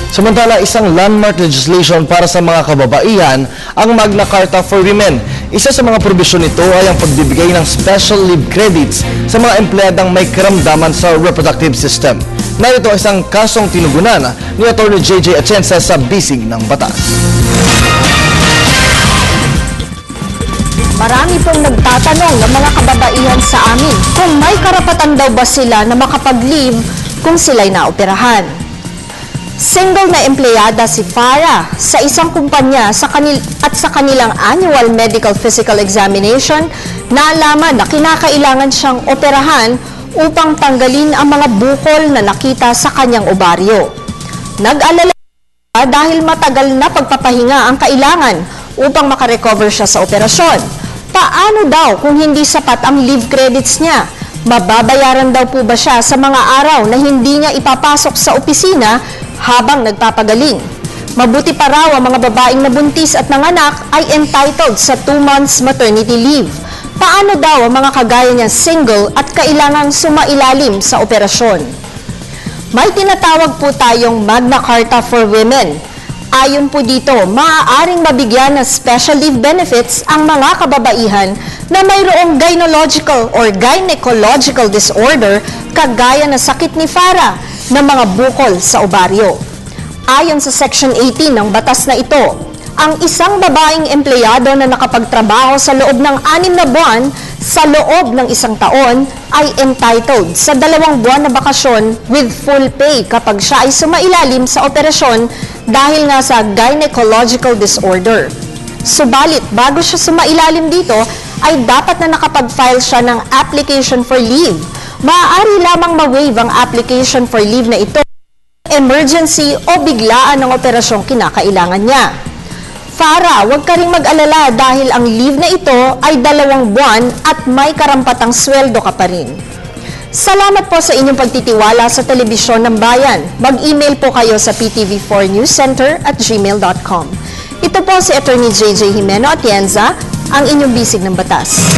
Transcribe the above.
Samantala, isang landmark legislation para sa mga kababaihan ang Magna Carta for Women. Isa sa mga probisyon nito ay ang pagbibigay ng special leave credits sa mga empleyadang may karamdaman sa reproductive system. Narito isang kasong tinugunan ni Atty. JJ Atienza sa Bisig ng Batas. Marami pong nagtatanong ng mga kababaihan sa amin kung may karapatan daw ba sila na makapag-leave kung sila'y naoperahan. Single na empleyada si Farah sa isang kumpanya sa kanilang annual medical physical examination, naalaman na kinakailangan siyang operahan upang tanggalin ang mga bukol na nakita sa kanyang ovaryo. Nag-alala dahil matagal na pagpapahinga ang kailangan upang makarecover siya sa operasyon. Paano daw kung hindi sapat ang leave credits niya? Mababayaran daw po ba siya sa mga araw na hindi niya ipapasok sa opisina habang nagpapagaling? Mabuti pa raw ang mga babaeng nabuntis at nanganak ay entitled sa 2 months maternity leave. Paano daw ang mga kagaya niya single at kailangang sumailalim sa operasyon? May tinatawag po tayong Magna Carta for Women. Ayon po dito, maaaring mabigyan ng special leave benefits ang mga kababaihan na mayroong gynecological or gynecological disorder kagaya na sakit ni Farah ng mga bukol sa ovaryo. Ayon sa Section 18 ng batas na ito, ang isang babaeng empleyado na nakapagtrabaho sa loob ng 6 na buwan sa loob ng 1 taon ay entitled sa 2 buwan na bakasyon with full pay kapag siya ay sumailalim sa operasyon dahil nga sa gynecological disorder. Subalit, bago siya sumailalim dito, ay dapat na nakapag-file siya ng application for leave. Maaari lamang ma-waive ang application for leave na ito, emergency o biglaan ng operasyong kinakailangan niya. Farah, huwag ka ring mag-alala dahil ang leave na ito ay 2 buwan at may karampatang sweldo ka pa rin. Salamat po sa inyong pagtitiwala sa Telebisyon ng Bayan. Mag-email po kayo sa ptv4newscenter@gmail.com. Ito po si Atty. JJ Atienza, ang inyong bisig ng batas.